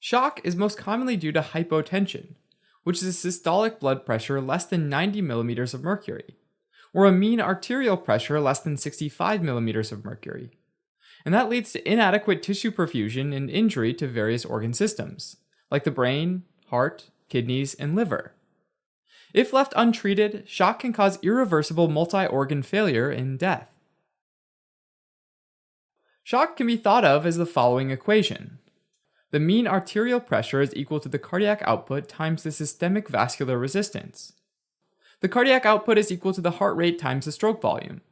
Shock is most commonly due to hypotension, which is a systolic blood pressure less than 90 millimeters of mercury, or a mean arterial pressure less than 65 millimeters of mercury. And that leads to inadequate tissue perfusion and injury to various organ systems, like the brain, heart, kidneys, and liver. If left untreated, shock can cause irreversible multi-organ failure and death. Shock can be thought of as the following equation. The mean arterial pressure is equal to the cardiac output times the systemic vascular resistance. The cardiac output is equal to the heart rate times the stroke volume,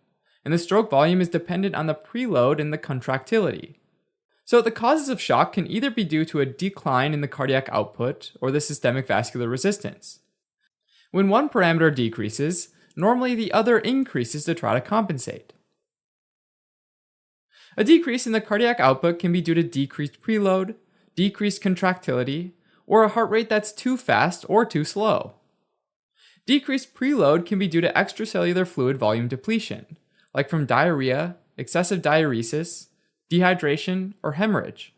and the stroke volume is dependent on the preload and the contractility. So the causes of shock can either be due to a decline in the cardiac output or the systemic vascular resistance. When one parameter decreases, normally the other increases to try to compensate. A decrease in the cardiac output can be due to decreased preload, decreased contractility, or a heart rate that's too fast or too slow. Decreased preload can be due to extracellular fluid volume depletion, like from diarrhea, excessive diuresis, dehydration, or hemorrhage.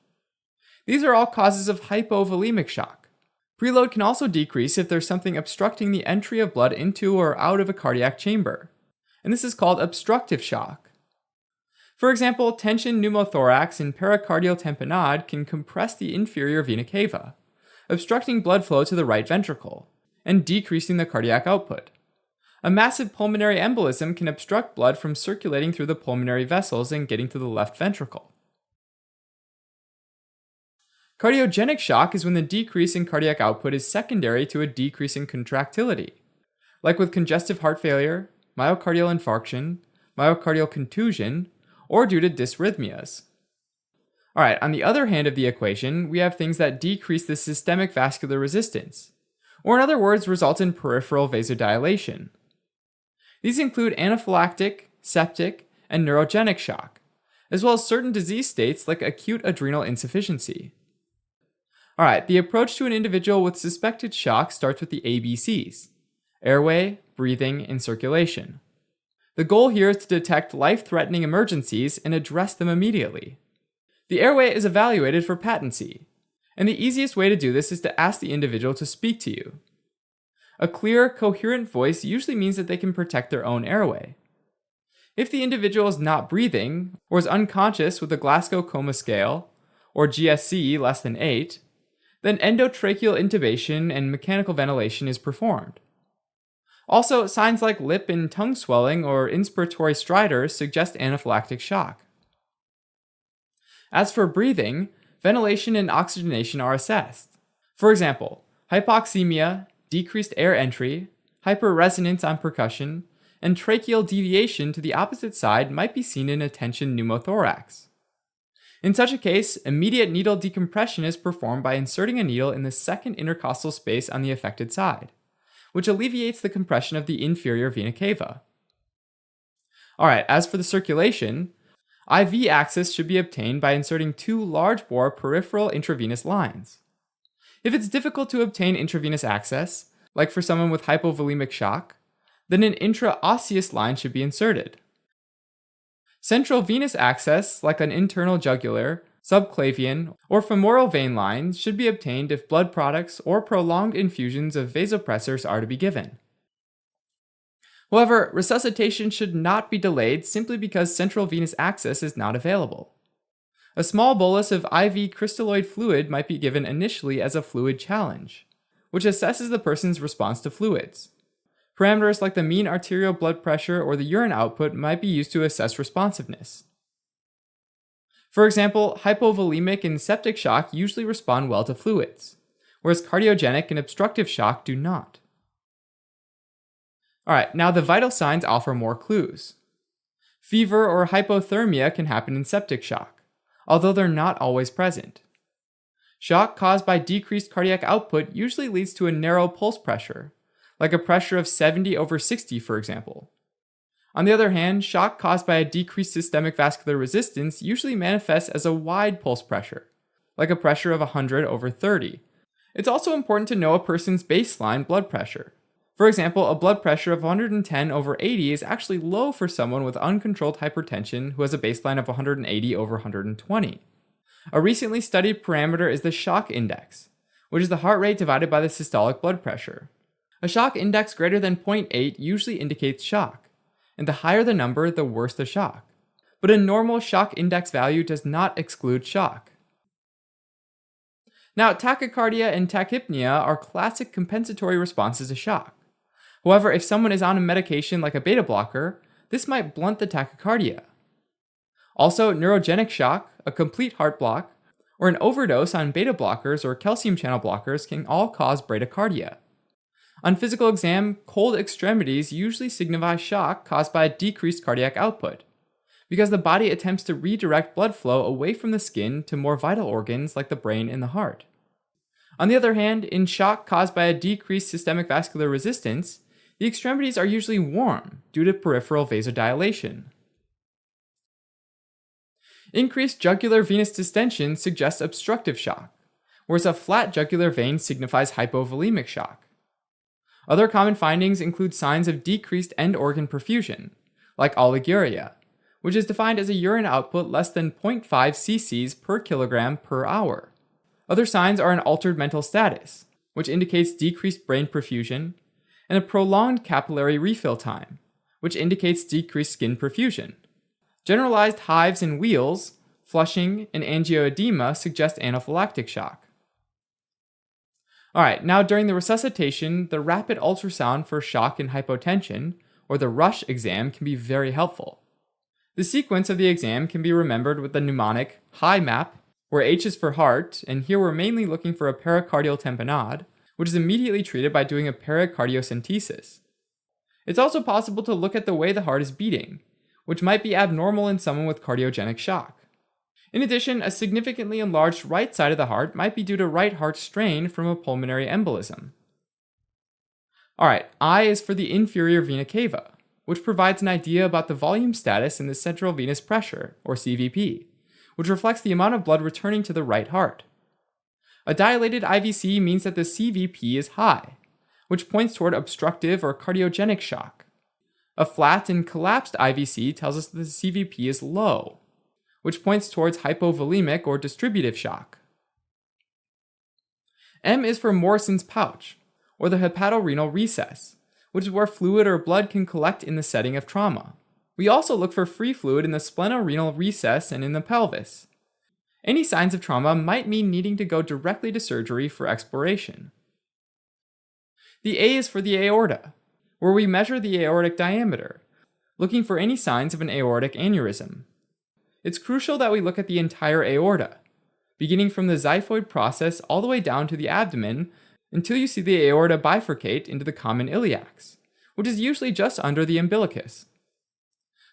These are all causes of hypovolemic shock. Preload can also decrease if there's something obstructing the entry of blood into or out of a cardiac chamber, and this is called obstructive shock. For example, tension pneumothorax and pericardial tamponade can compress the inferior vena cava, obstructing blood flow to the right ventricle, and decreasing the cardiac output. A massive pulmonary embolism can obstruct blood from circulating through the pulmonary vessels and getting to the left ventricle. Cardiogenic shock is when the decrease in cardiac output is secondary to a decrease in contractility, like with congestive heart failure, myocardial infarction, myocardial contusion, or due to dysrhythmias. Alright, on the other hand of the equation, we have things that decrease the systemic vascular resistance, or in other words, result in peripheral vasodilation. These include anaphylactic, septic, and neurogenic shock, as well as certain disease states like acute adrenal insufficiency. Alright, the approach to an individual with suspected shock starts with the ABCs: airway, breathing, and circulation. The goal here is to detect life-threatening emergencies and address them immediately. The airway is evaluated for patency, and the easiest way to do this is to ask the individual to speak to you. A clear, coherent voice usually means that they can protect their own airway. If the individual is not breathing, or is unconscious with a Glasgow Coma Scale, or GSC less than 8, then endotracheal intubation and mechanical ventilation is performed. Also, signs like lip and tongue swelling or inspiratory stridors suggest anaphylactic shock. As for breathing, ventilation and oxygenation are assessed. For example, hypoxemia, decreased air entry, hyperresonance on percussion, and tracheal deviation to the opposite side might be seen in a tension pneumothorax. In such a case, immediate needle decompression is performed by inserting a needle in the second intercostal space on the affected side, which alleviates the compression of the inferior vena cava. Alright, as for the circulation, IV access should be obtained by inserting 2 large-bore peripheral intravenous lines. If it's difficult to obtain intravenous access, like for someone with hypovolemic shock, then an intraosseous line should be inserted. Central venous access, like an internal jugular, subclavian, or femoral vein lines, should be obtained if blood products or prolonged infusions of vasopressors are to be given. However, resuscitation should not be delayed simply because central venous access is not available. A small bolus of IV crystalloid fluid might be given initially as a fluid challenge, which assesses the person's response to fluids. Parameters like the mean arterial blood pressure or the urine output might be used to assess responsiveness. For example, hypovolemic and septic shock usually respond well to fluids, whereas cardiogenic and obstructive shock do not. Alright, now the vital signs offer more clues. Fever or hypothermia can happen in septic shock, although they're not always present. Shock caused by decreased cardiac output usually leads to a narrow pulse pressure, like a pressure of 70/60, for example. On the other hand, shock caused by a decreased systemic vascular resistance usually manifests as a wide pulse pressure, like a pressure of 100/30. It's also important to know a person's baseline blood pressure. For example, a blood pressure of 110/80 is actually low for someone with uncontrolled hypertension who has a baseline of 180/120. A recently studied parameter is the shock index, which is the heart rate divided by the systolic blood pressure. A shock index greater than 0.8 usually indicates shock, and the higher the number, the worse the shock. But a normal shock index value does not exclude shock. Now, tachycardia and tachypnea are classic compensatory responses to shock. However, if someone is on a medication like a beta blocker, this might blunt the tachycardia. Also, neurogenic shock, a complete heart block, or an overdose on beta blockers or calcium channel blockers can all cause bradycardia. On physical exam, cold extremities usually signify shock caused by a decreased cardiac output, because the body attempts to redirect blood flow away from the skin to more vital organs like the brain and the heart. On the other hand, in shock caused by a decreased systemic vascular resistance, the extremities are usually warm due to peripheral vasodilation. Increased jugular venous distension suggests obstructive shock, whereas a flat jugular vein signifies hypovolemic shock. Other common findings include signs of decreased end organ perfusion, like oliguria, which is defined as a urine output less than 0.5 cc's per kilogram per hour. Other signs are an altered mental status, which indicates decreased brain perfusion, and a prolonged capillary refill time, which indicates decreased skin perfusion. Generalized hives and wheals, flushing, and angioedema suggest anaphylactic shock. Alright, now during the resuscitation, the rapid ultrasound for shock and hypotension, or the rush exam, can be very helpful. The sequence of the exam can be remembered with the mnemonic HI map, where H is for heart, and here we're mainly looking for a pericardial tamponade, which is immediately treated by doing a pericardiocentesis. It's also possible to look at the way the heart is beating, which might be abnormal in someone with cardiogenic shock. In addition, a significantly enlarged right side of the heart might be due to right heart strain from a pulmonary embolism. Alright, I is for the inferior vena cava, which provides an idea about the volume status in the central venous pressure, or CVP, which reflects the amount of blood returning to the right heart. A dilated IVC means that the CVP is high, which points toward obstructive or cardiogenic shock. A flat and collapsed IVC tells us that the CVP is low, which points towards hypovolemic or distributive shock. M is for Morrison's pouch, or the hepatorenal recess, which is where fluid or blood can collect in the setting of trauma. We also look for free fluid in the splenorenal recess and in the pelvis. Any signs of trauma might mean needing to go directly to surgery for exploration. The A is for the aorta, where we measure the aortic diameter, looking for any signs of an aortic aneurysm. It's crucial that we look at the entire aorta, beginning from the xiphoid process all the way down to the abdomen until you see the aorta bifurcate into the common iliacs, which is usually just under the umbilicus.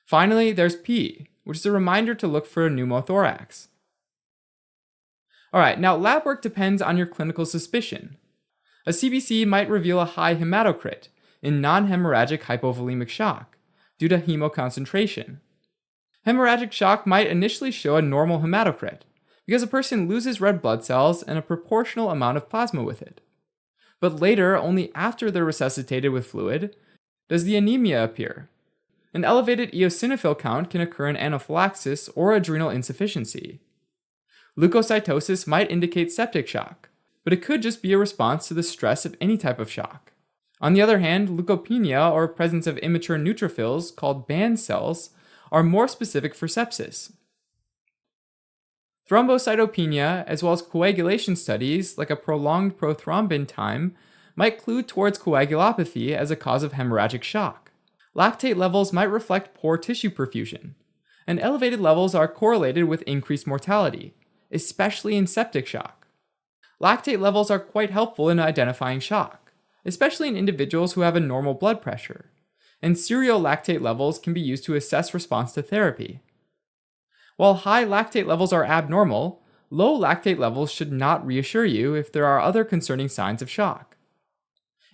Finally, there's P, which is a reminder to look for a pneumothorax. Alright, now lab work depends on your clinical suspicion. A CBC might reveal a high hematocrit in non-hemorrhagic hypovolemic shock due to hemoconcentration. Hemorrhagic shock might initially show a normal hematocrit because a person loses red blood cells and a proportional amount of plasma with it. But later, only after they're resuscitated with fluid, does the anemia appear. An elevated eosinophil count can occur in anaphylaxis or adrenal insufficiency. Leukocytosis might indicate septic shock, but it could just be a response to the stress of any type of shock. On the other hand, leukopenia or presence of immature neutrophils called band cells are more specific for sepsis. Thrombocytopenia, as well as coagulation studies like a prolonged prothrombin time, might clue towards coagulopathy as a cause of hemorrhagic shock. Lactate levels might reflect poor tissue perfusion, and elevated levels are correlated with increased mortality, especially in septic shock. Lactate levels are quite helpful in identifying shock, especially in individuals who have a normal blood pressure, and serial lactate levels can be used to assess response to therapy. While high lactate levels are abnormal, low lactate levels should not reassure you if there are other concerning signs of shock.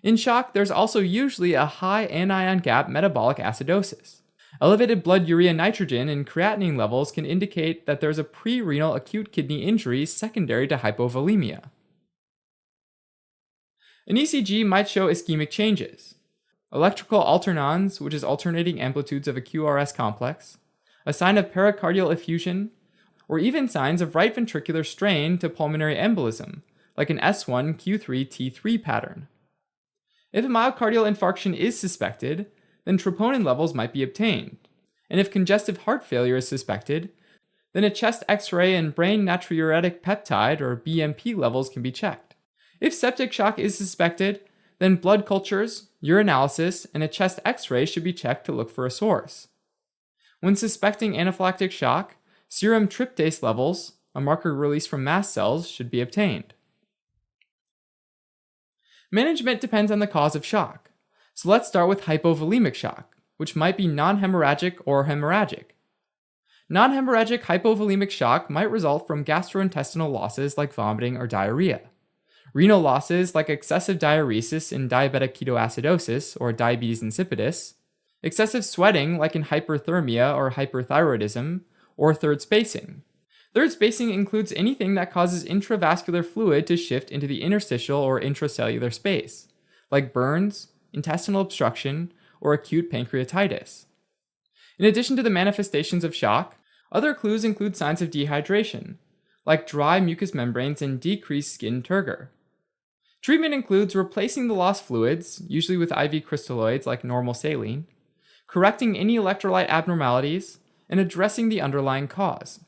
In shock, there's also usually a high anion gap metabolic acidosis. Elevated blood urea nitrogen and creatinine levels can indicate that there's a pre-renal acute kidney injury secondary to hypovolemia. An ECG might show ischemic changes. Electrical alternans, which is alternating amplitudes of a QRS complex, a sign of pericardial effusion, or even signs of right ventricular strain to pulmonary embolism, like an S1Q3T3 pattern. If a myocardial infarction is suspected, then troponin levels might be obtained, and if congestive heart failure is suspected, then a chest X-ray and brain natriuretic peptide, or BNP, levels can be checked. If septic shock is suspected, then blood cultures, urinalysis, and a chest X-ray should be checked to look for a source. When suspecting anaphylactic shock, serum tryptase levels, a marker released from mast cells, should be obtained. Management depends on the cause of shock, so let's start with hypovolemic shock, which might be non-hemorrhagic or hemorrhagic. Non-hemorrhagic hypovolemic shock might result from gastrointestinal losses like vomiting or diarrhea, renal losses like excessive diuresis in diabetic ketoacidosis or diabetes insipidus, excessive sweating like in hyperthermia or hyperthyroidism, or third spacing. Third spacing includes anything that causes intravascular fluid to shift into the interstitial or intracellular space, like burns, intestinal obstruction, or acute pancreatitis. In addition to the manifestations of shock, other clues include signs of dehydration, like dry mucous membranes and decreased skin turgor. Treatment includes replacing the lost fluids, usually with IV crystalloids like normal saline, correcting any electrolyte abnormalities, and addressing the underlying cause.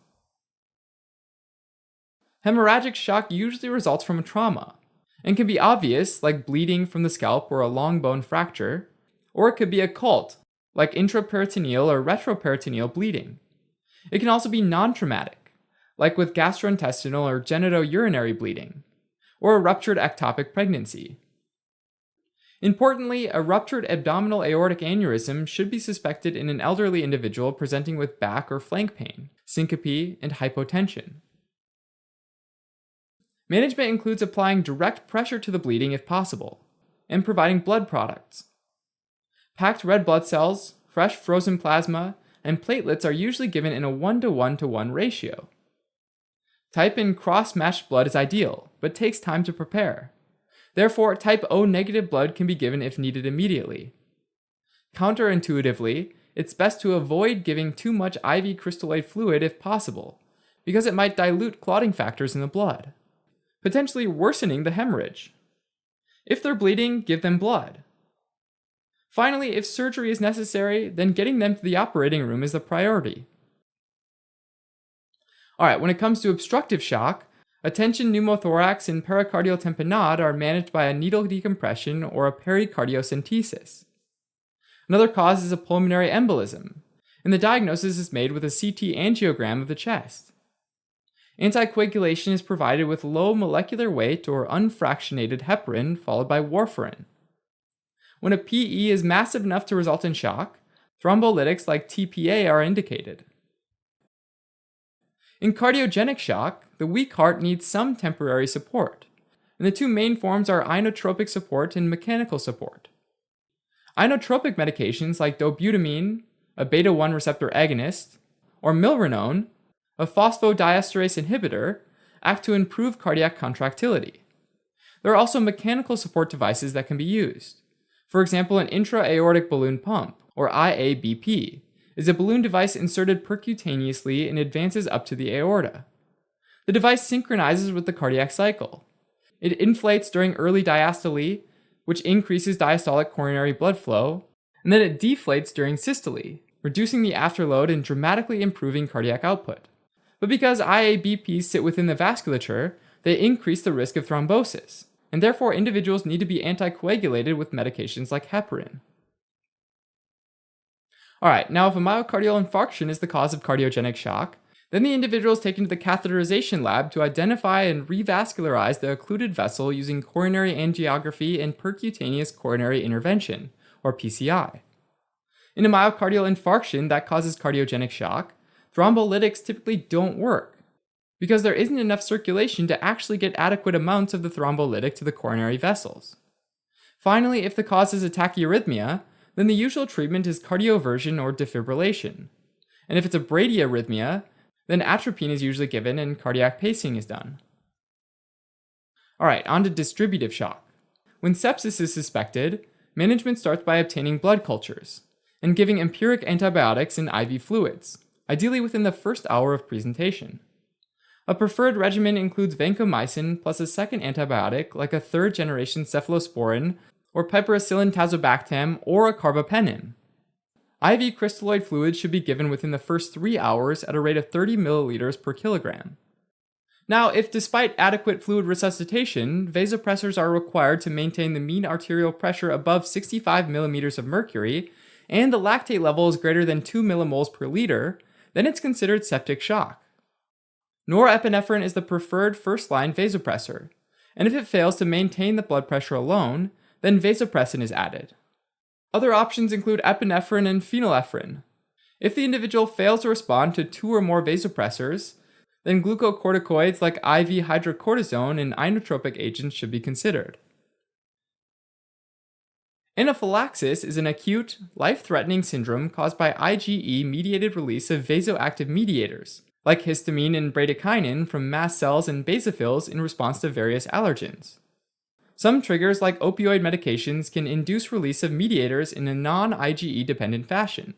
Hemorrhagic shock usually results from a trauma, and can be obvious, like bleeding from the scalp or a long bone fracture, or it could be occult, like intraperitoneal or retroperitoneal bleeding. It can also be non-traumatic, like with gastrointestinal or genitourinary bleeding, or a ruptured ectopic pregnancy. Importantly, a ruptured abdominal aortic aneurysm should be suspected in an elderly individual presenting with back or flank pain, syncope, and hypotension. Management includes applying direct pressure to the bleeding if possible, and providing blood products. Packed red blood cells, fresh frozen plasma, and platelets are usually given in a 1:1:1 ratio. Type in cross-matched blood is ideal, but takes time to prepare. Therefore, type O negative blood can be given if needed immediately. Counterintuitively, it's best to avoid giving too much IV crystalloid fluid if possible, because it might dilute clotting factors in the blood, potentially worsening the hemorrhage. If they're bleeding, give them blood. Finally, if surgery is necessary, then getting them to the operating room is the priority. Alright, when it comes to obstructive shock, attention pneumothorax and pericardial tamponade are managed by a needle decompression or a pericardiocentesis. Another cause is a pulmonary embolism, and the diagnosis is made with a CT angiogram of the chest. Anticoagulation is provided with low molecular weight or unfractionated heparin followed by warfarin. When a PE is massive enough to result in shock, thrombolytics like TPA are indicated. In cardiogenic shock, the weak heart needs some temporary support, and the two main forms are inotropic support and mechanical support. Inotropic medications like dobutamine, a beta-1 receptor agonist, or milrinone, a phosphodiesterase inhibitor, act to improve cardiac contractility. There are also mechanical support devices that can be used. For example, an intra-aortic balloon pump, or IABP, is a balloon device inserted percutaneously and advances up to the aorta. The device synchronizes with the cardiac cycle. It inflates during early diastole, which increases diastolic coronary blood flow, and then it deflates during systole, reducing the afterload and dramatically improving cardiac output. But because IABPs sit within the vasculature, they increase the risk of thrombosis, and therefore individuals need to be anticoagulated with medications like heparin. Alright, now if a myocardial infarction is the cause of cardiogenic shock, then the individual is taken to the catheterization lab to identify and revascularize the occluded vessel using coronary angiography and percutaneous coronary intervention, or PCI. In a myocardial infarction that causes cardiogenic shock, thrombolytics typically don't work, because there isn't enough circulation to actually get adequate amounts of the thrombolytic to the coronary vessels. Finally, if the cause is a tachyarrhythmia, then the usual treatment is cardioversion or defibrillation. And if it's a bradyarrhythmia, then atropine is usually given and cardiac pacing is done. Alright, on to distributive shock. When sepsis is suspected, management starts by obtaining blood cultures and giving empiric antibiotics and IV fluids, ideally within the first hour of presentation. A preferred regimen includes vancomycin plus a second antibiotic like a third-generation cephalosporin or piperacillin tazobactam or a carbapenem. IV crystalloid fluid should be given within the first 3 hours at a rate of 30 milliliters per kilogram. Now, if despite adequate fluid resuscitation, vasopressors are required to maintain the mean arterial pressure above 65 millimeters of mercury, and the lactate level is greater than 2 millimoles per liter, then it's considered septic shock. Norepinephrine is the preferred first-line vasopressor, and if it fails to maintain the blood pressure alone, then vasopressin is added. Other options include epinephrine and phenylephrine. If the individual fails to respond to 2 or more vasopressors, then glucocorticoids like IV hydrocortisone and inotropic agents should be considered. Anaphylaxis is an acute, life-threatening syndrome caused by IgE-mediated release of vasoactive mediators, like histamine and bradykinin from mast cells and basophils in response to various allergens. Some triggers like opioid medications can induce release of mediators in a non-IgE dependent fashion,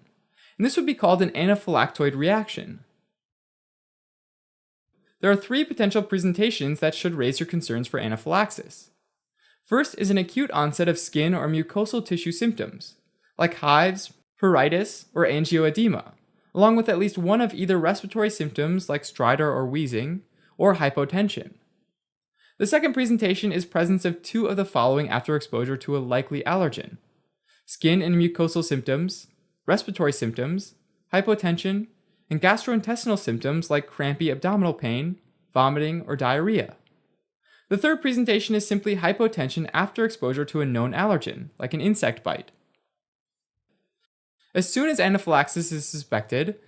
and this would be called an anaphylactoid reaction. There are 3 potential presentations that should raise your concerns for anaphylaxis. First is an acute onset of skin or mucosal tissue symptoms, like hives, pruritus, or angioedema, along with at least one of either respiratory symptoms like stridor or wheezing, or hypotension. The second presentation is presence of 2 of the following after exposure to a likely allergen: skin and mucosal symptoms, respiratory symptoms, hypotension, and gastrointestinal symptoms like crampy abdominal pain, vomiting, or diarrhea. The third presentation is simply hypotension after exposure to a known allergen, like an insect bite. As soon as anaphylaxis is suspected,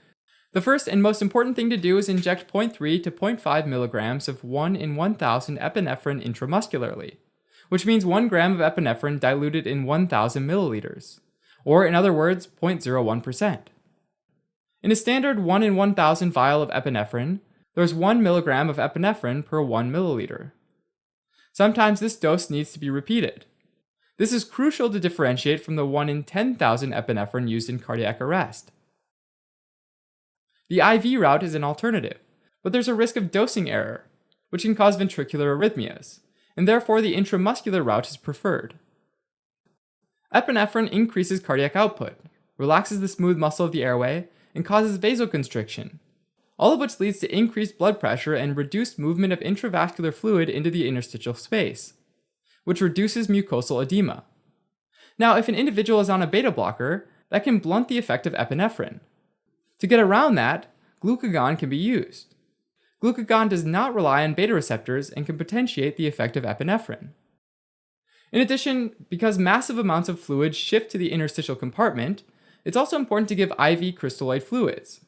the first and most important thing to do is inject 0.3 to 0.5 milligrams of 1 in 1,000 epinephrine intramuscularly, which means 1 gram of epinephrine diluted in 1,000 milliliters, or in other words, 0.01%. In a standard 1 in 1,000 vial of epinephrine, there's 1 milligram of epinephrine per 1 milliliter. Sometimes this dose needs to be repeated. This is crucial to differentiate from the 1 in 10,000 epinephrine used in cardiac arrest. The IV route is an alternative, but there's a risk of dosing error, which can cause ventricular arrhythmias, and therefore the intramuscular route is preferred. Epinephrine increases cardiac output, relaxes the smooth muscle of the airway, and causes vasoconstriction, all of which leads to increased blood pressure and reduced movement of intravascular fluid into the interstitial space, which reduces mucosal edema. Now, if an individual is on a beta blocker, that can blunt the effect of epinephrine. To get around that, glucagon can be used. Glucagon does not rely on beta receptors and can potentiate the effect of epinephrine. In addition, because massive amounts of fluid shift to the interstitial compartment, it's also important to give IV crystalloid fluids.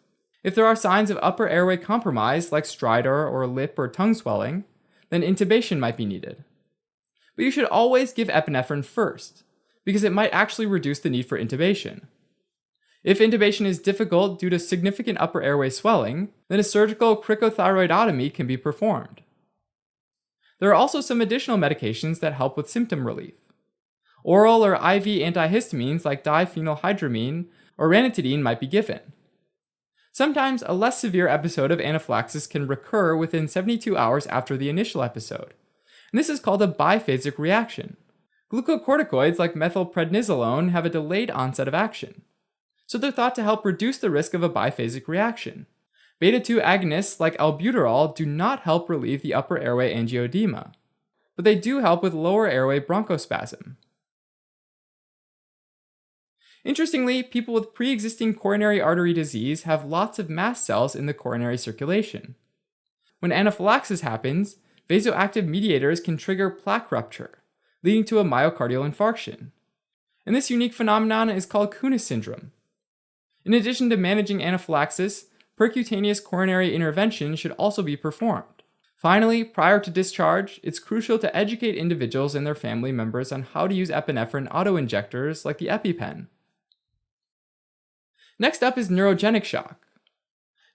If there are signs of upper airway compromise, like stridor or lip or tongue swelling, then intubation might be needed. But you should always give epinephrine first, because it might actually reduce the need for intubation. If intubation is difficult due to significant upper airway swelling, then a surgical cricothyroidotomy can be performed. There are also some additional medications that help with symptom relief. Oral or IV antihistamines like diphenylhydramine or ranitidine might be given. Sometimes a less severe episode of anaphylaxis can recur within 72 hours after the initial episode, and this is called a biphasic reaction. Glucocorticoids like methylprednisolone have a delayed onset of action, so they're thought to help reduce the risk of a biphasic reaction. Beta-2 agonists like albuterol do not help relieve the upper airway angioedema, but they do help with lower airway bronchospasm. Interestingly, people with pre-existing coronary artery disease have lots of mast cells in the coronary circulation. When anaphylaxis happens, vasoactive mediators can trigger plaque rupture, leading to a myocardial infarction. And this unique phenomenon is called Kunis syndrome. In addition to managing anaphylaxis, percutaneous coronary intervention should also be performed. Finally, prior to discharge, it's crucial to educate individuals and their family members on how to use epinephrine autoinjectors like the EpiPen. Next up is neurogenic shock.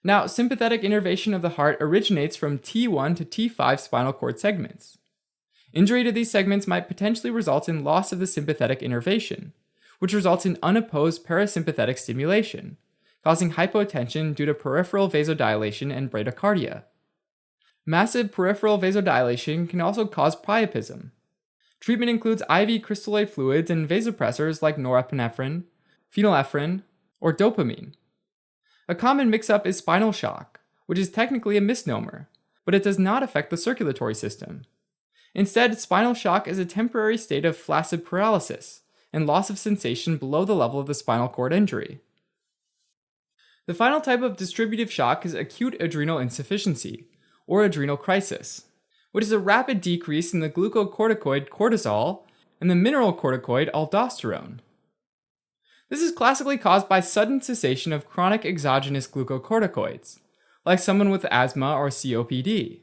Now, sympathetic innervation of the heart originates from T1 to T5 spinal cord segments. Injury to these segments might potentially result in loss of the sympathetic innervation, which results in unopposed parasympathetic stimulation, causing hypotension due to peripheral vasodilation and bradycardia. Massive peripheral vasodilation can also cause priapism. Treatment includes IV crystalloid fluids and vasopressors like norepinephrine, phenylephrine, or dopamine. A common mix-up is spinal shock, which is technically a misnomer, but it does not affect the circulatory system. Instead, spinal shock is a temporary state of flaccid paralysis and loss of sensation below the level of the spinal cord injury. The final type of distributive shock is acute adrenal insufficiency, or adrenal crisis, which is a rapid decrease in the glucocorticoid cortisol and the mineral corticoid aldosterone. This is classically caused by sudden cessation of chronic exogenous glucocorticoids, like someone with asthma or COPD,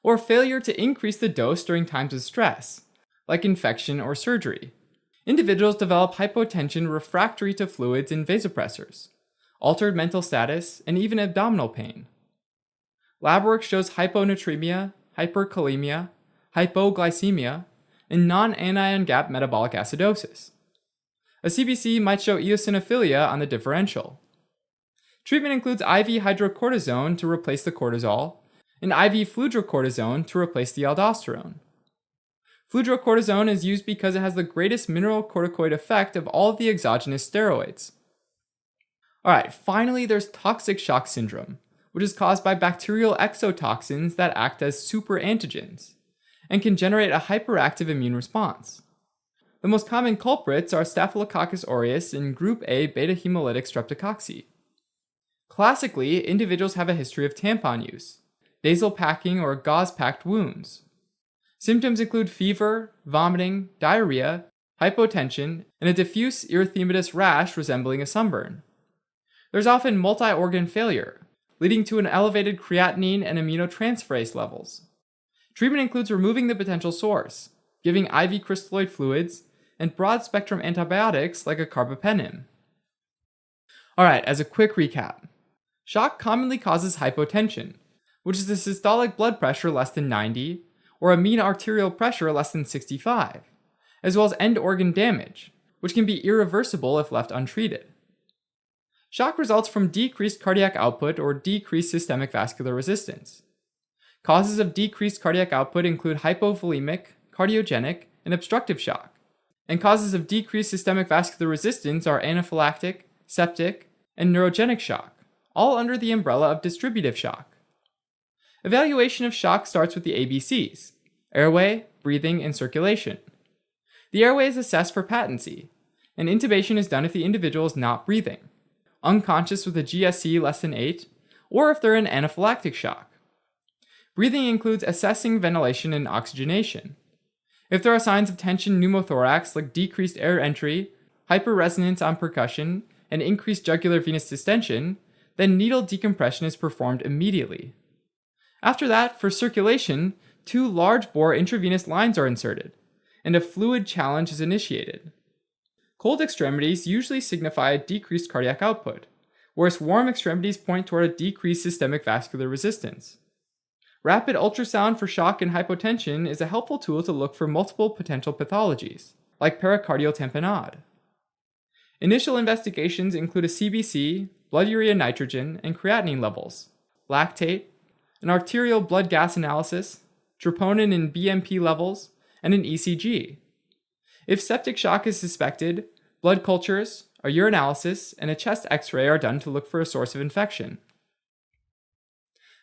or failure to increase the dose during times of stress, like infection or surgery. Individuals develop hypotension refractory to fluids and vasopressors, altered mental status, and even abdominal pain. Lab work shows hyponatremia, hyperkalemia, hypoglycemia, and non-anion gap metabolic acidosis. A CBC might show eosinophilia on the differential. Treatment includes IV hydrocortisone to replace the cortisol, and IV fludrocortisone to replace the aldosterone. Fludrocortisone is used because it has the greatest mineral corticoid effect of all of the exogenous steroids. Alright, finally there's toxic shock syndrome, which is caused by bacterial exotoxins that act as superantigens and can generate a hyperactive immune response. The most common culprits are Staphylococcus aureus and group A beta hemolytic streptococci. Classically, individuals have a history of tampon use, nasal packing or gauze-packed wounds. Symptoms include fever, vomiting, diarrhea, hypotension, and a diffuse erythematous rash resembling a sunburn. There's often multi-organ failure, leading to an elevated creatinine and aminotransferase levels. Treatment includes removing the potential source, giving IV crystalloid fluids, and broad-spectrum antibiotics like a carbapenem. Alright, as a quick recap, shock commonly causes hypotension, which is a systolic blood pressure less than 90, or a mean arterial pressure less than 65, as well as end organ damage, which can be irreversible if left untreated. Shock results from decreased cardiac output or decreased systemic vascular resistance. Causes of decreased cardiac output include hypovolemic, cardiogenic, and obstructive shock. And causes of decreased systemic vascular resistance are anaphylactic, septic, and neurogenic shock, all under the umbrella of distributive shock. Evaluation of shock starts with the ABCs: airway, breathing, and circulation. The airway is assessed for patency, and intubation is done if the individual is not breathing, unconscious with a GSC less than 8, or if they're in anaphylactic shock. Breathing includes assessing ventilation and oxygenation. If there are signs of tension pneumothorax like decreased air entry, hyperresonance on percussion, and increased jugular venous distension, then needle decompression is performed immediately. After that, for circulation, 2 large-bore intravenous lines are inserted, and a fluid challenge is initiated. Cold extremities usually signify a decreased cardiac output, whereas warm extremities point toward a decreased systemic vascular resistance. Rapid ultrasound for shock and hypotension is a helpful tool to look for multiple potential pathologies, like pericardial tamponade. Initial investigations include a CBC, blood urea nitrogen, and creatinine levels, lactate, an arterial blood gas analysis, troponin and BMP levels, and an ECG. If septic shock is suspected, blood cultures, a urinalysis, and a chest x-ray are done to look for a source of infection.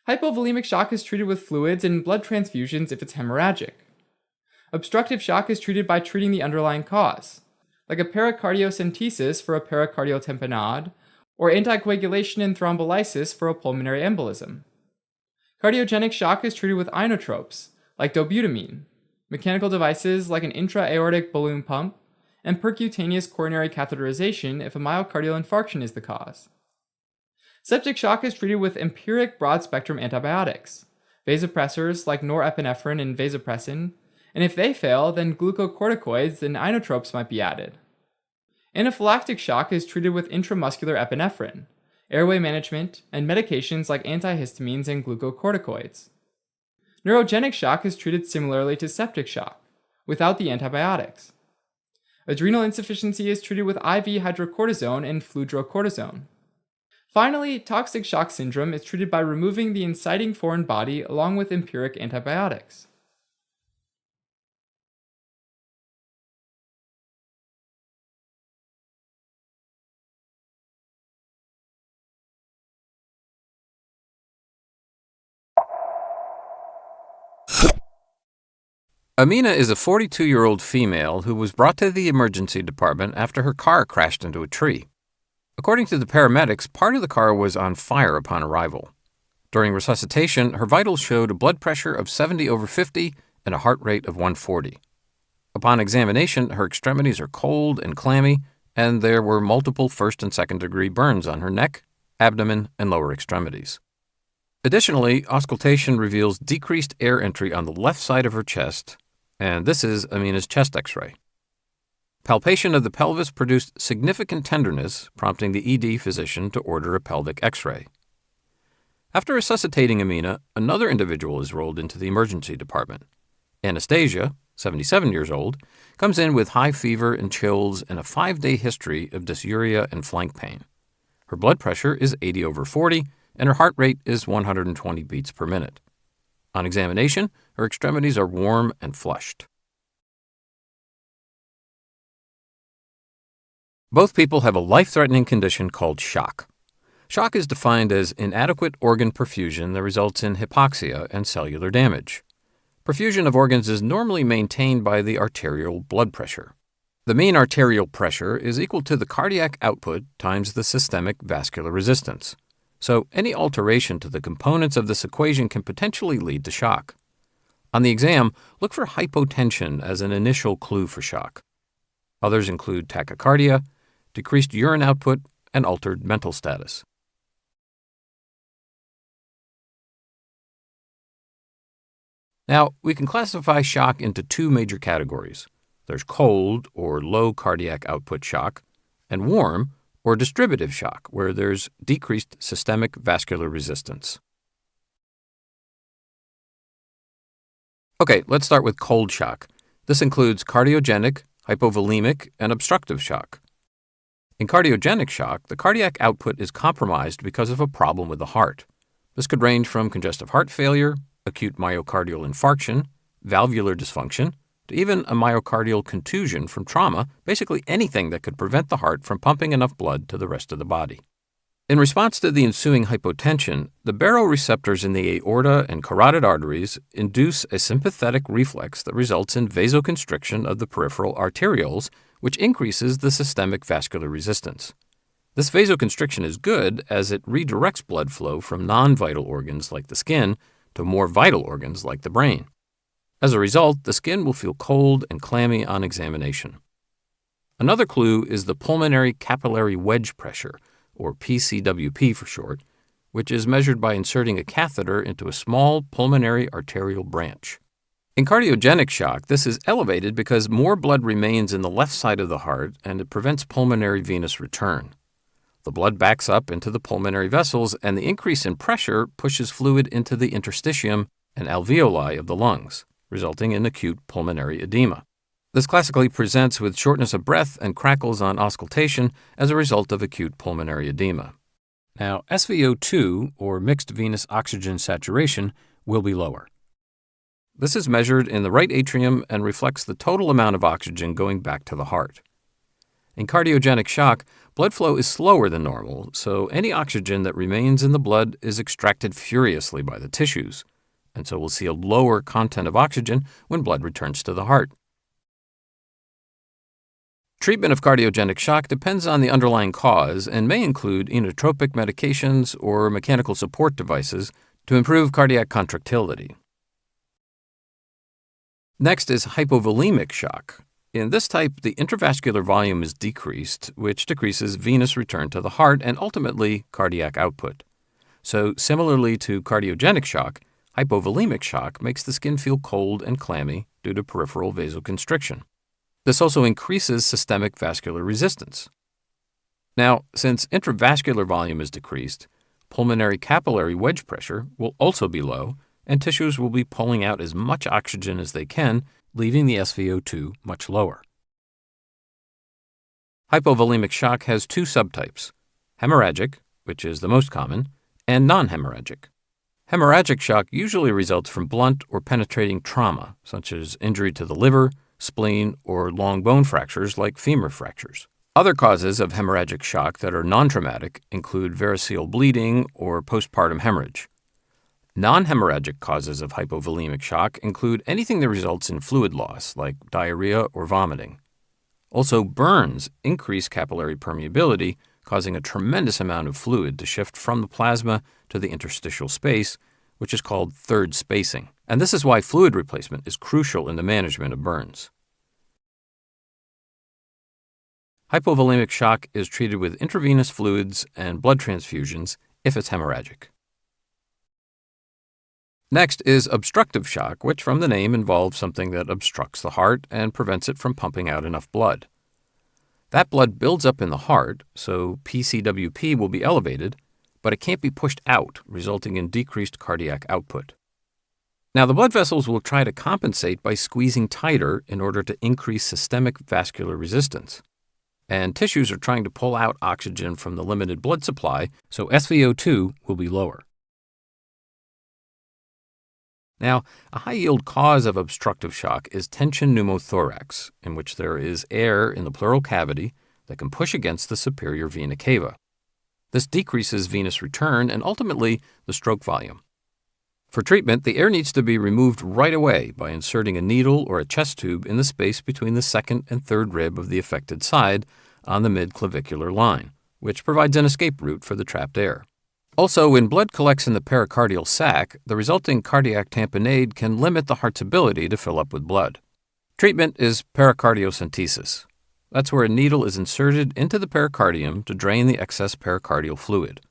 Hypovolemic shock is treated with fluids and blood transfusions if it's hemorrhagic. Obstructive shock is treated by treating the underlying cause, like a pericardiocentesis for a pericardial tamponade, or anticoagulation and thrombolysis for a pulmonary embolism. Cardiogenic shock is treated with inotropes, like dobutamine, mechanical devices like an intra-aortic balloon pump, and percutaneous coronary catheterization if a myocardial infarction is the cause. Septic shock is treated with empiric broad-spectrum antibiotics, vasopressors like norepinephrine and vasopressin, and if they fail, then glucocorticoids and inotropes might be added. Anaphylactic shock is treated with intramuscular epinephrine, airway management, and medications like antihistamines and glucocorticoids. Neurogenic shock is treated similarly to septic shock, without the antibiotics. Adrenal insufficiency is treated with IV hydrocortisone and fludrocortisone. Finally, toxic shock syndrome is treated by removing the inciting foreign body along with empiric antibiotics. Amina is a 42-year-old female who was brought to the emergency department after her car crashed into a tree. According to the paramedics, part of the car was on fire upon arrival. During resuscitation, her vitals showed a blood pressure of 70/50 and a heart rate of 140. Upon examination, her extremities are cold and clammy, and there were multiple first and second-degree burns on her neck, abdomen, and lower extremities. Additionally, auscultation reveals decreased air entry on the left side of her chest, and this is Amina's chest X-ray. Palpation of the pelvis produced significant tenderness, prompting the ED physician to order a pelvic X-ray. After resuscitating Amina, another individual is rolled into the emergency department. Anastasia, 77 years old, comes in with high fever and chills and a 5-day history of dysuria and flank pain. Her blood pressure is 80/40, and her heart rate is 120 beats per minute. On examination, her extremities are warm and flushed. Both people have a life-threatening condition called shock. Shock is defined as inadequate organ perfusion that results in hypoxia and cellular damage. Perfusion of organs is normally maintained by the arterial blood pressure. The mean arterial pressure is equal to the cardiac output times the systemic vascular resistance. So any alteration to the components of this equation can potentially lead to shock. On the exam, look for hypotension as an initial clue for shock. Others include tachycardia, decreased urine output, and altered mental status. Now, we can classify shock into two major categories. There's cold or low cardiac output shock, and warm or distributive shock, where there's decreased systemic vascular resistance. Okay, let's start with cold shock. This includes cardiogenic, hypovolemic, and obstructive shock. In cardiogenic shock, the cardiac output is compromised because of a problem with the heart. This could range from congestive heart failure, acute myocardial infarction, valvular dysfunction, to even a myocardial contusion from trauma, basically anything that could prevent the heart from pumping enough blood to the rest of the body. In response to the ensuing hypotension, the baroreceptors in the aorta and carotid arteries induce a sympathetic reflex that results in vasoconstriction of the peripheral arterioles, which increases the systemic vascular resistance. This vasoconstriction is good as it redirects blood flow from non-vital organs like the skin to more vital organs like the brain. As a result, the skin will feel cold and clammy on examination. Another clue is the pulmonary capillary wedge pressure, or PCWP for short, which is measured by inserting a catheter into a small pulmonary arterial branch. In cardiogenic shock, this is elevated because more blood remains in the left side of the heart and it prevents pulmonary venous return. The blood backs up into the pulmonary vessels, and the increase in pressure pushes fluid into the interstitium and alveoli of the lungs, resulting in acute pulmonary edema. This classically presents with shortness of breath and crackles on auscultation as a result of acute pulmonary edema. Now, SvO2, or mixed venous oxygen saturation, will be lower. This is measured in the right atrium and reflects the total amount of oxygen going back to the heart. In cardiogenic shock, blood flow is slower than normal, so any oxygen that remains in the blood is extracted furiously by the tissues, and so we'll see a lower content of oxygen when blood returns to the heart. Treatment of cardiogenic shock depends on the underlying cause and may include inotropic medications or mechanical support devices to improve cardiac contractility. Next is hypovolemic shock. In this type, the intravascular volume is decreased, which decreases venous return to the heart and ultimately cardiac output. So, similarly to cardiogenic shock, hypovolemic shock makes the skin feel cold and clammy due to peripheral vasoconstriction. This also increases systemic vascular resistance. Now, since intravascular volume is decreased, pulmonary capillary wedge pressure will also be low, and tissues will be pulling out as much oxygen as they can, leaving the SvO2 much lower. Hypovolemic shock has two subtypes, hemorrhagic, which is the most common, and non-hemorrhagic. Hemorrhagic shock usually results from blunt or penetrating trauma, such as injury to the liver, spleen, or long bone fractures like femur fractures. Other causes of hemorrhagic shock that are non-traumatic include variceal bleeding or postpartum hemorrhage. Non-hemorrhagic causes of hypovolemic shock include anything that results in fluid loss, like diarrhea or vomiting. Also, burns increase capillary permeability, causing a tremendous amount of fluid to shift from the plasma to the interstitial space, which is called third spacing. And this is why fluid replacement is crucial in the management of burns. Hypovolemic shock is treated with intravenous fluids and blood transfusions if it's hemorrhagic. Next is obstructive shock, which from the name involves something that obstructs the heart and prevents it from pumping out enough blood. That blood builds up in the heart, so PCWP will be elevated, but it can't be pushed out, resulting in decreased cardiac output. Now, the blood vessels will try to compensate by squeezing tighter in order to increase systemic vascular resistance. And tissues are trying to pull out oxygen from the limited blood supply, so SvO2 will be lower. Now, a high-yield cause of obstructive shock is tension pneumothorax, in which there is air in the pleural cavity that can push against the superior vena cava. This decreases venous return and ultimately the stroke volume. For treatment, the air needs to be removed right away by inserting a needle or a chest tube in the space between the second and third rib of the affected side on the midclavicular line, which provides an escape route for the trapped air. Also, when blood collects in the pericardial sac, the resulting cardiac tamponade can limit the heart's ability to fill up with blood. Treatment is pericardiocentesis. That's where a needle is inserted into the pericardium to drain the excess pericardial fluid.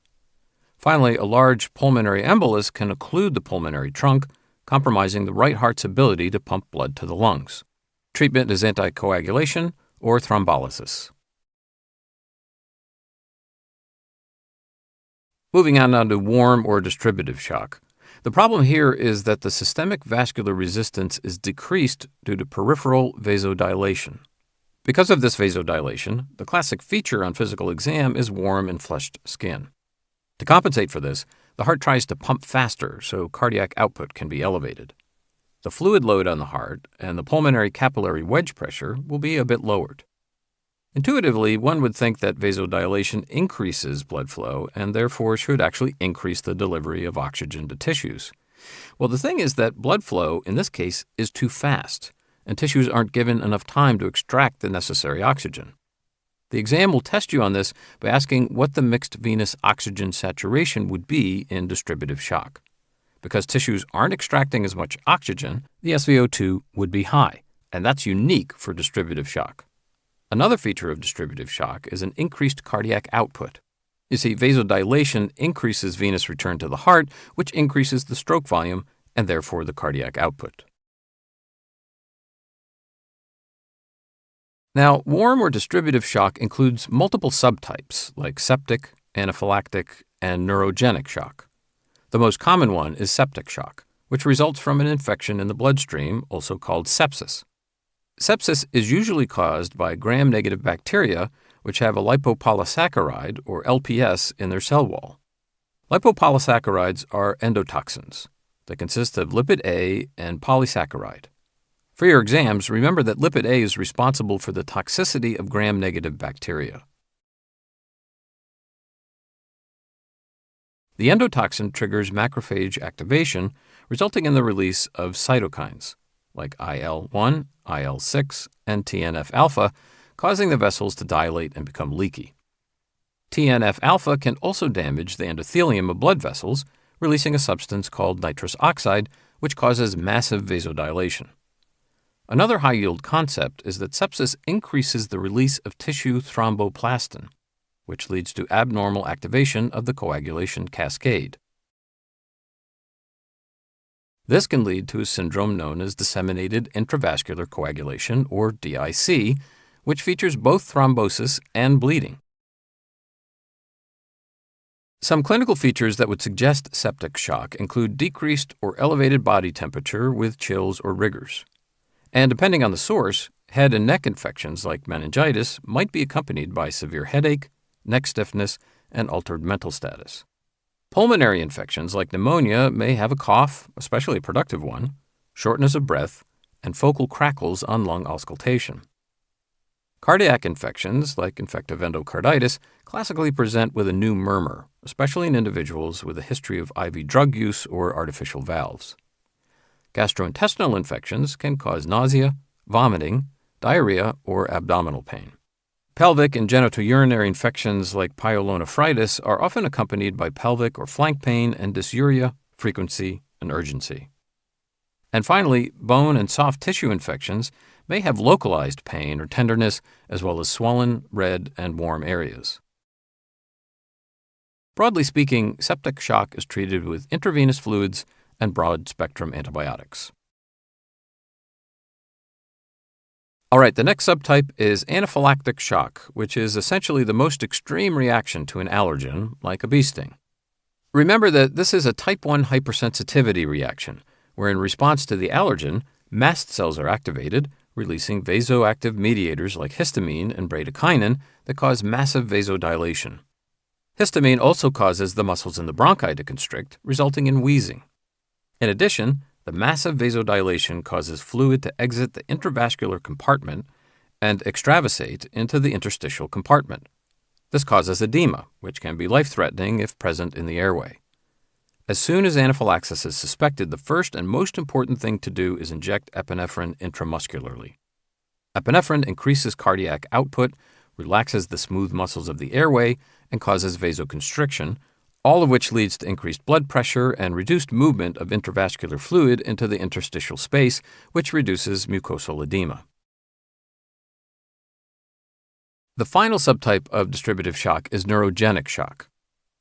Finally, a large pulmonary embolus can occlude the pulmonary trunk, compromising the right heart's ability to pump blood to the lungs. Treatment is anticoagulation or thrombolysis. Moving on now to warm or distributive shock. The problem here is that the systemic vascular resistance is decreased due to peripheral vasodilation. Because of this vasodilation, the classic feature on physical exam is warm and flushed skin. To compensate for this, the heart tries to pump faster so cardiac output can be elevated. The fluid load on the heart and the pulmonary capillary wedge pressure will be a bit lowered. Intuitively, one would think that vasodilation increases blood flow and therefore should actually increase the delivery of oxygen to tissues. Well, the thing is that blood flow, in this case, is too fast, and tissues aren't given enough time to extract the necessary oxygen. The exam will test you on this by asking what the mixed venous oxygen saturation would be in distributive shock. Because tissues aren't extracting as much oxygen, the SvO2 would be high, and that's unique for distributive shock. Another feature of distributive shock is an increased cardiac output. You see, vasodilation increases venous return to the heart, which increases the stroke volume and therefore the cardiac output. Now, warm or distributive shock includes multiple subtypes like septic, anaphylactic, and neurogenic shock. The most common one is septic shock, which results from an infection in the bloodstream, also called sepsis. Sepsis is usually caused by gram-negative bacteria, which have a lipopolysaccharide, or LPS, in their cell wall. Lipopolysaccharides are endotoxins. They consist of lipid A and polysaccharide. For your exams, remember that lipid A is responsible for the toxicity of gram-negative bacteria. The endotoxin triggers macrophage activation, resulting in the release of cytokines, like IL-1, IL-6, and TNF-alpha, causing the vessels to dilate and become leaky. TNF-alpha can also damage the endothelium of blood vessels, releasing a substance called nitrous oxide, which causes massive vasodilation. Another high-yield concept is that sepsis increases the release of tissue thromboplastin, which leads to abnormal activation of the coagulation cascade. This can lead to a syndrome known as disseminated intravascular coagulation, or DIC, which features both thrombosis and bleeding. Some clinical features that would suggest septic shock include decreased or elevated body temperature with chills or rigors. And depending on the source, head and neck infections like meningitis might be accompanied by severe headache, neck stiffness, and altered mental status. Pulmonary infections like pneumonia may have a cough, especially a productive one, shortness of breath, and focal crackles on lung auscultation. Cardiac infections, like infective endocarditis, classically present with a new murmur, especially in individuals with a history of IV drug use or artificial valves. Gastrointestinal infections can cause nausea, vomiting, diarrhea, or abdominal pain. Pelvic and genitourinary infections like pyelonephritis are often accompanied by pelvic or flank pain and dysuria, frequency, and urgency. And finally, bone and soft tissue infections may have localized pain or tenderness, as well as swollen, red, and warm areas. Broadly speaking, septic shock is treated with intravenous fluids and broad-spectrum antibiotics. All right, the next subtype is anaphylactic shock, which is essentially the most extreme reaction to an allergen, like a bee sting. Remember that this is a type 1 hypersensitivity reaction, where in response to the allergen, mast cells are activated, releasing vasoactive mediators like histamine and bradykinin that cause massive vasodilation. Histamine also causes the muscles in the bronchi to constrict, resulting in wheezing. In addition, the massive vasodilation causes fluid to exit the intravascular compartment and extravasate into the interstitial compartment. This causes edema, which can be life-threatening if present in the airway. As soon as anaphylaxis is suspected, the first and most important thing to do is inject epinephrine intramuscularly. Epinephrine increases cardiac output, relaxes the smooth muscles of the airway, and causes vasoconstriction, all of which leads to increased blood pressure and reduced movement of intravascular fluid into the interstitial space, which reduces mucosal edema. The final subtype of distributive shock is neurogenic shock.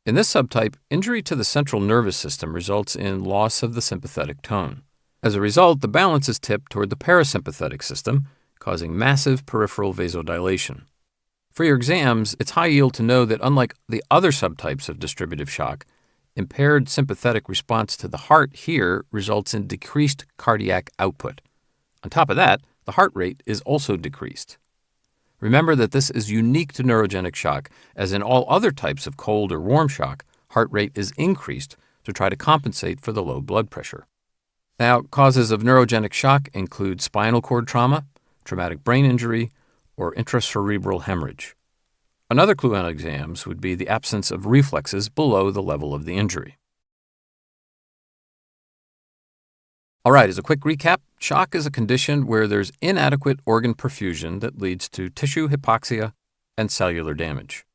In this subtype, injury to the central nervous system results in loss of the sympathetic tone. As a result, the balance is tipped toward the parasympathetic system, causing massive peripheral vasodilation. For your exams, it's high yield to know that unlike the other subtypes of distributive shock, impaired sympathetic response to the heart here results in decreased cardiac output. On top of that, the heart rate is also decreased. Remember that this is unique to neurogenic shock, as in all other types of cold or warm shock, heart rate is increased to try to compensate for the low blood pressure. Now, causes of neurogenic shock include spinal cord trauma, traumatic brain injury, or intracerebral hemorrhage. Another clue on exams would be the absence of reflexes below the level of the injury. All right, as a quick recap, shock is a condition where there's inadequate organ perfusion that leads to tissue hypoxia and cellular damage.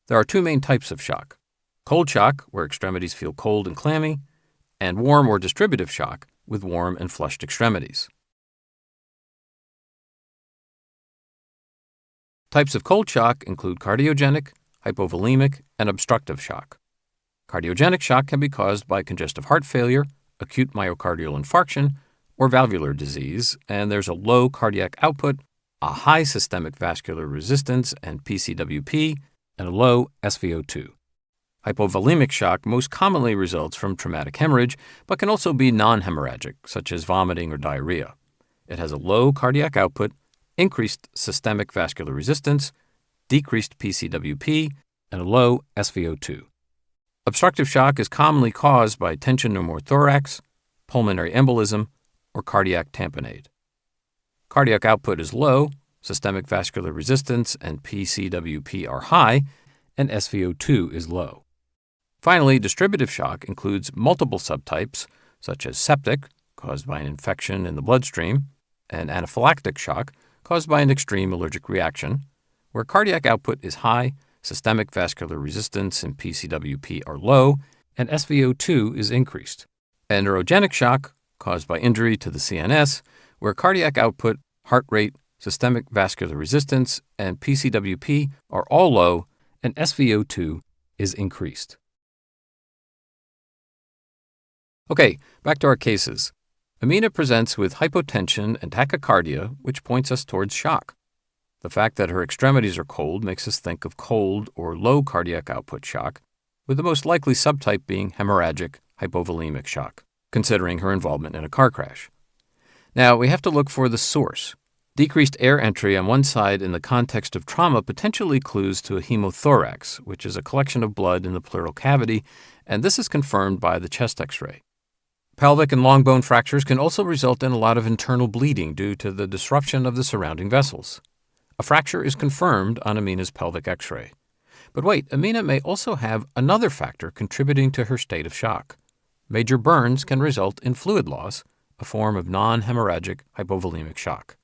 There are two main types of shock: cold shock, where extremities feel cold and clammy, and warm or distributive shock, with warm and flushed extremities. Types of cold shock include cardiogenic, hypovolemic, and obstructive shock. Cardiogenic shock can be caused by congestive heart failure, acute myocardial infarction, or valvular disease, and there's a low cardiac output, a high systemic vascular resistance and PCWP, and a low SVO2. Hypovolemic shock most commonly results from traumatic hemorrhage, but can also be non-hemorrhagic, such as vomiting or diarrhea. It has a low cardiac output, increased systemic vascular resistance, decreased PCWP, and a low SVO2. Obstructive shock is commonly caused by tension pneumothorax, pulmonary embolism, or cardiac tamponade. Cardiac output is low, systemic vascular resistance and PCWP are high, and SVO2 is low. Finally, distributive shock includes multiple subtypes, such as septic, caused by an infection in the bloodstream, and anaphylactic shock, caused by an extreme allergic reaction, where cardiac output is high, systemic vascular resistance and PCWP are low, and SVO2 is increased. And neurogenic shock, caused by injury to the CNS, where cardiac output, heart rate, systemic vascular resistance, and PCWP are all low, and SVO2 is increased. Okay, back to our cases. Amina presents with hypotension and tachycardia, which points us towards shock. The fact that her extremities are cold makes us think of cold or low cardiac output shock, with the most likely subtype being hemorrhagic hypovolemic shock, considering her involvement in a car crash. Now, we have to look for the source. Decreased air entry on one side in the context of trauma potentially clues to a hemothorax, which is a collection of blood in the pleural cavity, and this is confirmed by the chest X-ray. Pelvic and long bone fractures can also result in a lot of internal bleeding due to the disruption of the surrounding vessels. A fracture is confirmed on Amina's pelvic X-ray. But wait, Amina may also have another factor contributing to her state of shock. Major burns can result in fluid loss, a form of non-hemorrhagic hypovolemic shock.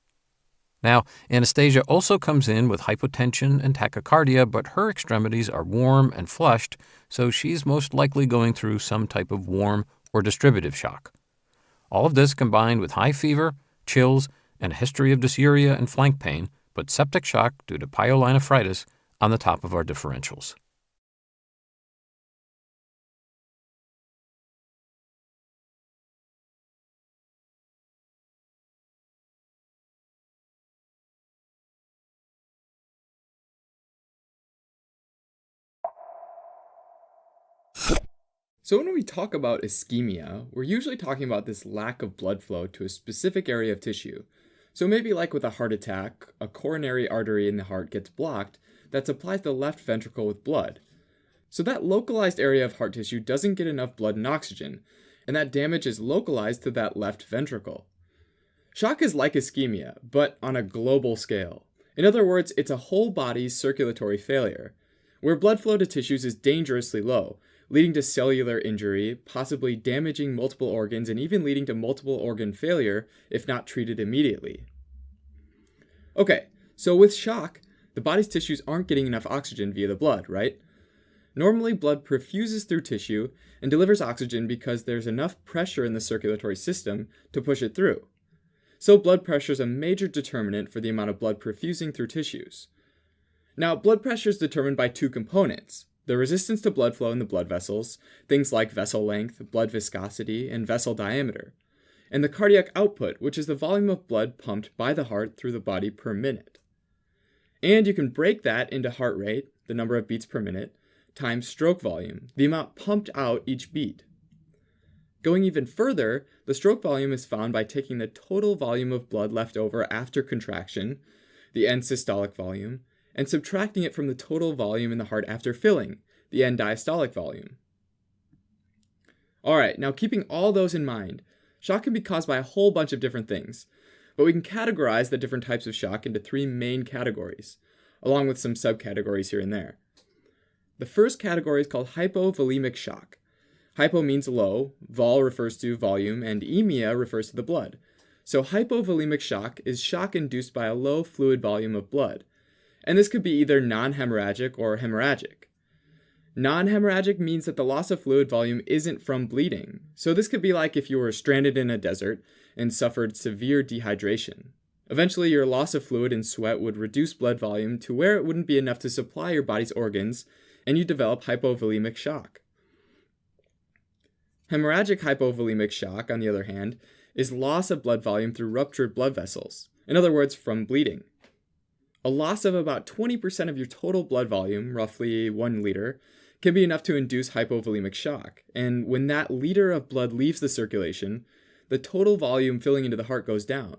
Now, Anastasia also comes in with hypotension and tachycardia, but her extremities are warm and flushed, so she's most likely going through some type of warm or distributive shock. All of this combined with high fever, chills, and a history of dysuria and flank pain put septic shock due to pyelonephritis on the top of our differentials. So when we talk about ischemia, we're usually talking about this lack of blood flow to a specific area of tissue. So maybe like with a heart attack, a coronary artery in the heart gets blocked that supplies the left ventricle with blood. So that localized area of heart tissue doesn't get enough blood and oxygen, and that damage is localized to that left ventricle. Shock is like ischemia, but on a global scale. In other words, it's a whole body circulatory failure, where blood flow to tissues is dangerously low, leading to cellular injury, possibly damaging multiple organs, and even leading to multiple organ failure if not treated immediately. Okay, so with shock, the body's tissues aren't getting enough oxygen via the blood, right? Normally, blood perfuses through tissue and delivers oxygen because there's enough pressure in the circulatory system to push it through. So blood pressure is a major determinant for the amount of blood perfusing through tissues. Now, blood pressure is determined by two components: the resistance to blood flow in the blood vessels, things like vessel length, blood viscosity, and vessel diameter, and the cardiac output, which is the volume of blood pumped by the heart through the body per minute. And you can break that into heart rate, the number of beats per minute, times stroke volume, the amount pumped out each beat. Going even further, the stroke volume is found by taking the total volume of blood left over after contraction, the end systolic volume, and subtracting it from the total volume in the heart after filling, the end diastolic volume. Alright, now keeping all those in mind, shock can be caused by a whole bunch of different things, but we can categorize the different types of shock into three main categories, along with some subcategories here and there. The first category is called hypovolemic shock. Hypo means low, vol refers to volume, and emia refers to the blood. So hypovolemic shock is shock induced by a low fluid volume of blood. And this could be either non-hemorrhagic or hemorrhagic. Non-hemorrhagic means that the loss of fluid volume isn't from bleeding. So this could be like if you were stranded in a desert and suffered severe dehydration. Eventually, your loss of fluid and sweat would reduce blood volume to where it wouldn't be enough to supply your body's organs, and you develop hypovolemic shock. Hemorrhagic hypovolemic shock, on the other hand, is loss of blood volume through ruptured blood vessels. In other words, from bleeding. A loss of about 20% of your total blood volume, roughly 1 liter, can be enough to induce hypovolemic shock. And when that liter of blood leaves the circulation, the total volume filling into the heart goes down,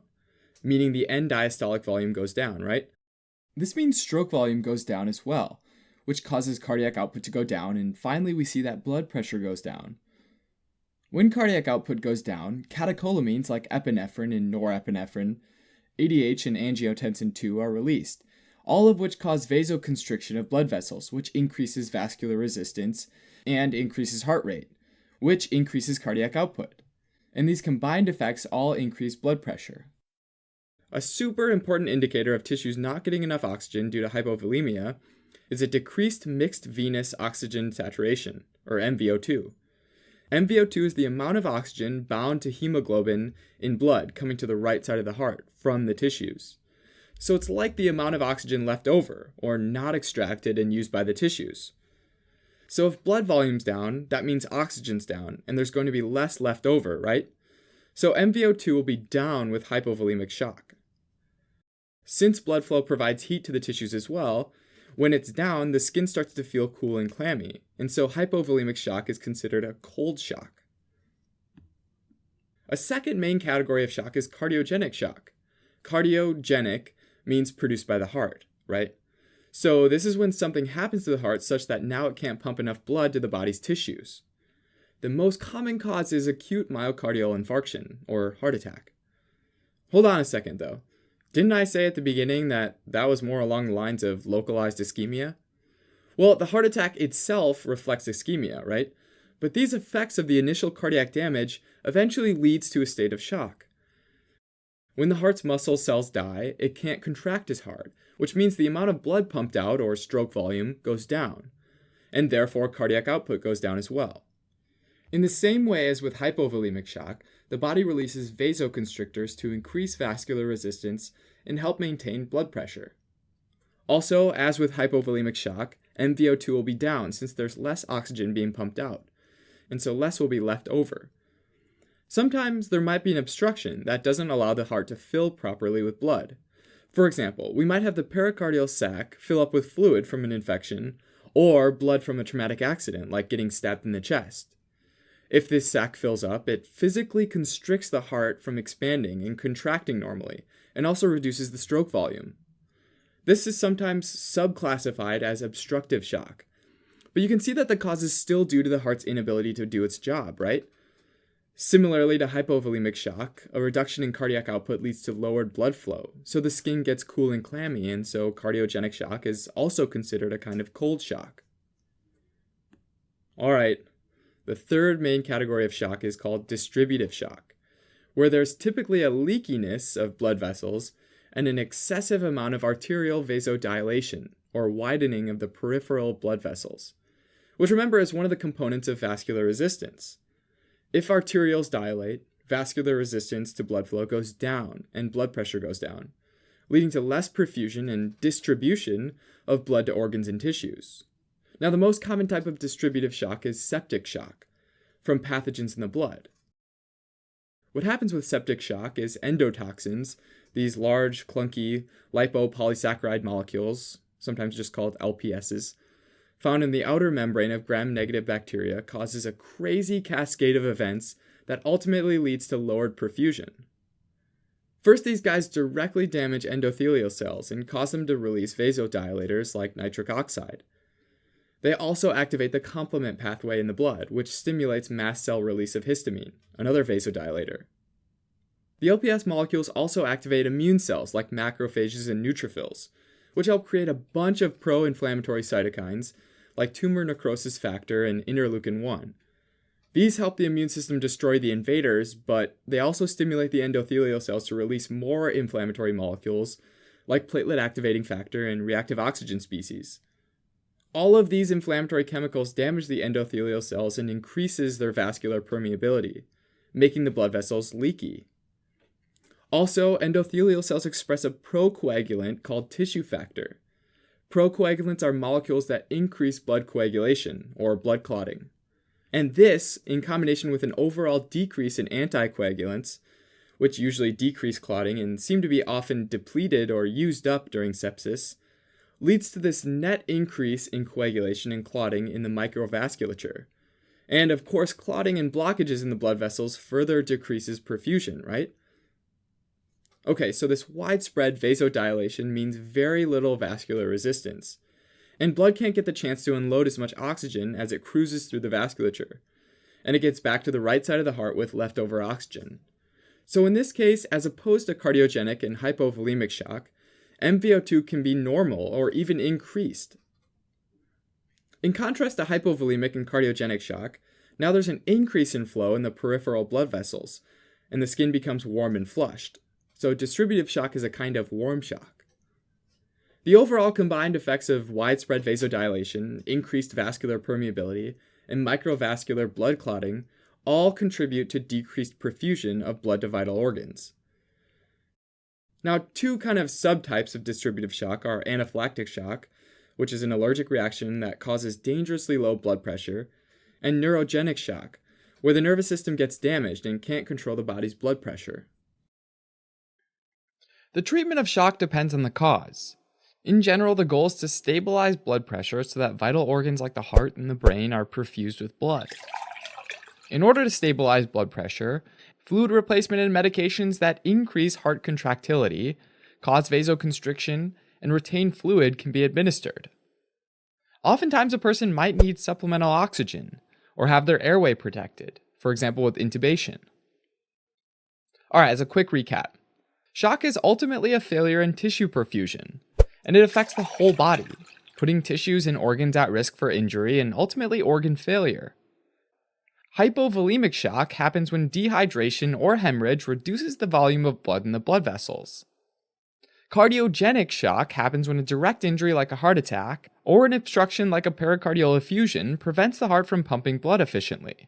meaning the end diastolic volume goes down, right? This means stroke volume goes down as well, which causes cardiac output to go down, and finally we see that blood pressure goes down. When cardiac output goes down, catecholamines like epinephrine and norepinephrine, ADH and angiotensin II are released, all of which cause vasoconstriction of blood vessels, which increases vascular resistance and increases heart rate, which increases cardiac output. And these combined effects all increase blood pressure. A super important indicator of tissues not getting enough oxygen due to hypovolemia is a decreased mixed venous oxygen saturation, or MVO2. MVO2 is the amount of oxygen bound to hemoglobin in blood coming to the right side of the heart from the tissues. So it's like the amount of oxygen left over, or not extracted and used by the tissues. So if blood volume's down, that means oxygen's down, and there's going to be less left over, right? So MVO2 will be down with hypovolemic shock. Since blood flow provides heat to the tissues as well, when it's down, the skin starts to feel cool and clammy, and so hypovolemic shock is considered a cold shock. A second main category of shock is cardiogenic shock. Cardiogenic means produced by the heart, right? So this is when something happens to the heart such that now it can't pump enough blood to the body's tissues. The most common cause is acute myocardial infarction, or heart attack. Hold on a second though. Didn't I say at the beginning that was more along the lines of localized ischemia? Well, the heart attack itself reflects ischemia, right? But these effects of the initial cardiac damage eventually leads to a state of shock. When the heart's muscle cells die, it can't contract as hard, which means the amount of blood pumped out, or stroke volume, goes down, and therefore cardiac output goes down as well. In the same way as with hypovolemic shock, the body releases vasoconstrictors to increase vascular resistance and help maintain blood pressure. Also, as with hypovolemic shock, MVO2 will be down since there's less oxygen being pumped out, and so less will be left over. Sometimes there might be an obstruction that doesn't allow the heart to fill properly with blood. For example, we might have the pericardial sac fill up with fluid from an infection, or blood from a traumatic accident like getting stabbed in the chest. If this sac fills up, it physically constricts the heart from expanding and contracting normally, and also reduces the stroke volume. This is sometimes subclassified as obstructive shock. But you can see that the cause is still due to the heart's inability to do its job, right? Similarly to hypovolemic shock, a reduction in cardiac output leads to lowered blood flow, so the skin gets cool and clammy, and so cardiogenic shock is also considered a kind of cold shock. Alright, the third main category of shock is called distributive shock, where there's typically a leakiness of blood vessels and an excessive amount of arterial vasodilation, or widening of the peripheral blood vessels, which remember is one of the components of vascular resistance. If arterioles dilate, vascular resistance to blood flow goes down and blood pressure goes down, leading to less perfusion and distribution of blood to organs and tissues. Now, the most common type of distributive shock is septic shock, from pathogens in the blood. What happens with septic shock is endotoxins, these large, clunky lipopolysaccharide molecules, sometimes just called LPSs, found in the outer membrane of gram-negative bacteria, causes a crazy cascade of events that ultimately leads to lowered perfusion. First, these guys directly damage endothelial cells and cause them to release vasodilators like nitric oxide. They also activate the complement pathway in the blood, which stimulates mast cell release of histamine, another vasodilator. The LPS molecules also activate immune cells like macrophages and neutrophils, which help create a bunch of pro-inflammatory cytokines like tumor necrosis factor and interleukin-1. These help the immune system destroy the invaders, but they also stimulate the endothelial cells to release more inflammatory molecules like platelet activating factor and reactive oxygen species. All of these inflammatory chemicals damage the endothelial cells and increases their vascular permeability, making the blood vessels leaky. Also, endothelial cells express a procoagulant called tissue factor. Procoagulants are molecules that increase blood coagulation, or blood clotting. And this, in combination with an overall decrease in anticoagulants, which usually decrease clotting and seem to be often depleted or used up during sepsis, leads to this net increase in coagulation and clotting in the microvasculature. And of course, clotting and blockages in the blood vessels further decreases perfusion, right? Okay, so this widespread vasodilation means very little vascular resistance, and blood can't get the chance to unload as much oxygen as it cruises through the vasculature, and it gets back to the right side of the heart with leftover oxygen. So in this case, as opposed to cardiogenic and hypovolemic shock, MVO2 can be normal or even increased. In contrast to hypovolemic and cardiogenic shock, now there's an increase in flow in the peripheral blood vessels, and the skin becomes warm and flushed. So distributive shock is a kind of warm shock. The overall combined effects of widespread vasodilation, increased vascular permeability, and microvascular blood clotting all contribute to decreased perfusion of blood to vital organs. Now, two kind of subtypes of distributive shock are anaphylactic shock, which is an allergic reaction that causes dangerously low blood pressure, and neurogenic shock, where the nervous system gets damaged and can't control the body's blood pressure. The treatment of shock depends on the cause. In general, the goal is to stabilize blood pressure so that vital organs like the heart and the brain are perfused with blood. In order to stabilize blood pressure, Fluid replacement and medications that increase heart contractility, cause vasoconstriction, and retain fluid can be administered. Oftentimes, a person might need supplemental oxygen or have their airway protected, for example with intubation. Alright, as a quick recap, shock is ultimately a failure in tissue perfusion, and it affects the whole body, putting tissues and organs at risk for injury and ultimately organ failure. Hypovolemic shock happens when dehydration or hemorrhage reduces the volume of blood in the blood vessels. Cardiogenic shock happens when a direct injury like a heart attack or an obstruction like a pericardial effusion prevents the heart from pumping blood efficiently.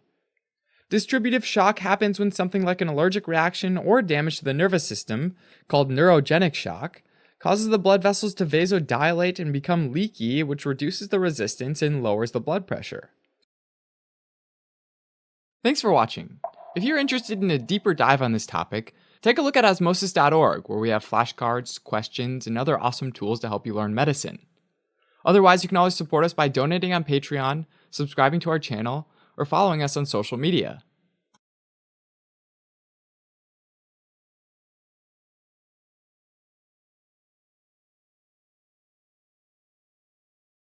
Distributive shock happens when something like an allergic reaction or damage to the nervous system, called neurogenic shock, causes the blood vessels to vasodilate and become leaky, which reduces the resistance and lowers the blood pressure. Thanks for watching. If you're interested in a deeper dive on this topic, take a look at osmosis.org, where we have flashcards, questions, and other awesome tools to help you learn medicine. Otherwise, you can always support us by donating on Patreon, subscribing to our channel, or following us on social media.